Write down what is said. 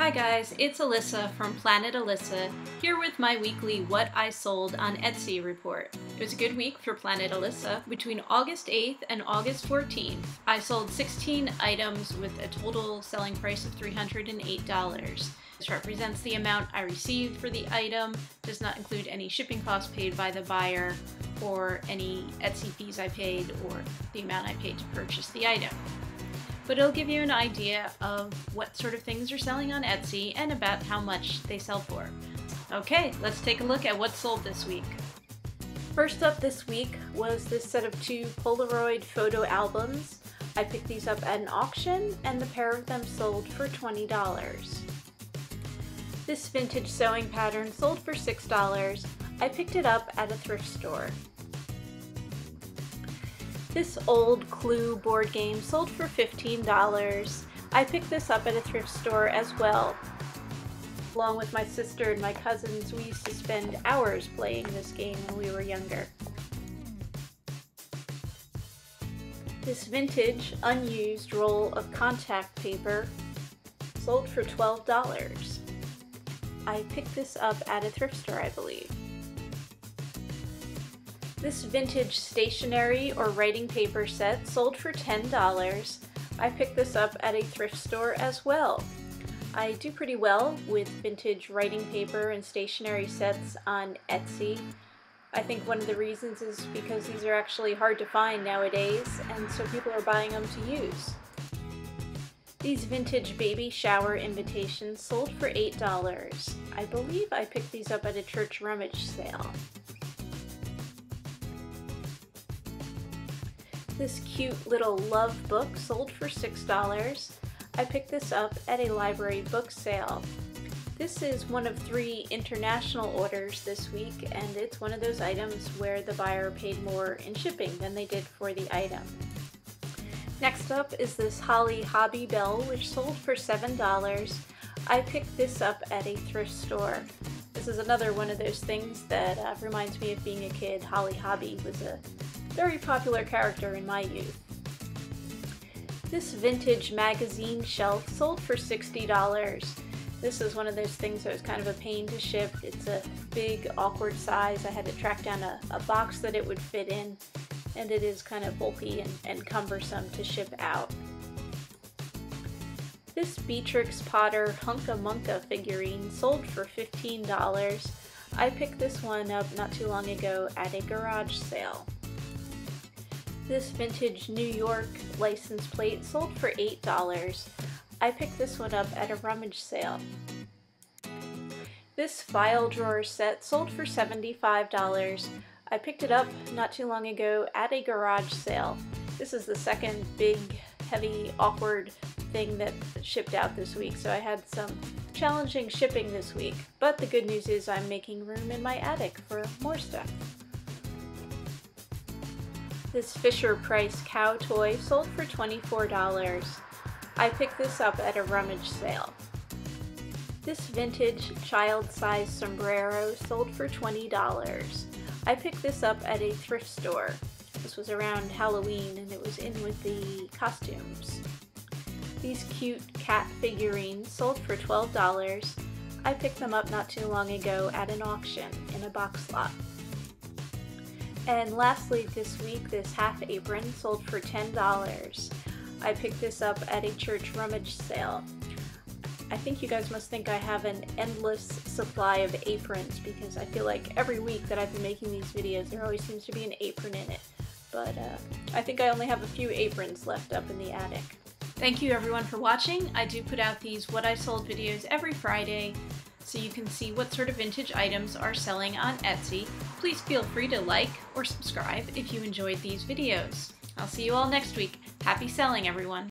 Hi guys, it's Alissa from Planet Alissa, here with my weekly What I Sold on Etsy report. It was a good week for Planet Alissa. Between August 8th and August 14th, I sold 16 items with a total selling price of $308. This represents the amount I received for the item, does not include any shipping costs paid by the buyer or any Etsy fees I paid or the amount I paid to purchase the item. But it'll give you an idea of what sort of things are selling on Etsy and about how much they sell for. Okay, let's take a look at what sold this week. First up this week was this set of 2 Polaroid photo albums. I picked these up at an auction and the pair of them sold for $20. This vintage sewing pattern sold for $6. I picked it up at a thrift store. This old Clue board game sold for $15. I picked this up at a thrift store as well. Along with my sister and my cousins, we used to spend hours playing this game when we were younger. This vintage, unused roll of contact paper sold for $12. I picked this up at a thrift store, I believe. This vintage stationery or writing paper set sold for $10. I picked this up at a thrift store as well. I do pretty well with vintage writing paper and stationery sets on Etsy. I think one of the reasons is because these are actually hard to find nowadays, and so people are buying them to use. These vintage baby shower invitations sold for $8. I believe I picked these up at a church rummage sale. This cute little love book sold for $6. I picked this up at a library book sale. This is one of 3 international orders this week, and it's one of those items where the buyer paid more in shipping than they did for the item. Next up is this Holly Hobby Bell, which sold for $7. I picked this up at a thrift store. This is another one of those things that reminds me of being a kid. Holly Hobby was a very popular character in my youth. This vintage magazine shelf sold for $60. This is one of those things that was kind of a pain to ship. It's a big, awkward size. I had to track down a box that it would fit in, and it is kind of bulky and cumbersome to ship out. This Beatrix Potter Hunka Munka figurine sold for $15. I picked this one up not too long ago at a garage sale. This vintage New York license plate sold for $8. I picked this one up at a rummage sale. This file drawer set sold for $75. I picked it up not too long ago at a garage sale. This is the second big, heavy, awkward thing that shipped out this week, so I had some challenging shipping this week. But the good news is I'm making room in my attic for more stuff. This Fisher-Price cow toy sold for $24. I picked this up at a rummage sale. This vintage child-sized sombrero sold for $20. I picked this up at a thrift store. This was around Halloween and it was in with the costumes. These cute cat figurines sold for $12. I picked them up not too long ago at an auction in a box lot. And lastly this week, this half apron sold for $10. I picked this up at a church rummage sale. I think you guys must think I have an endless supply of aprons because I feel like every week that I've been making these videos there always seems to be an apron in it. But I think I only have a few aprons left up in the attic. Thank you everyone for watching. I do put out these What I Sold videos every Friday, so you can see what sort of vintage items are selling on Etsy. Please feel free to like or subscribe if you enjoyed these videos. I'll see you all next week. Happy selling, everyone!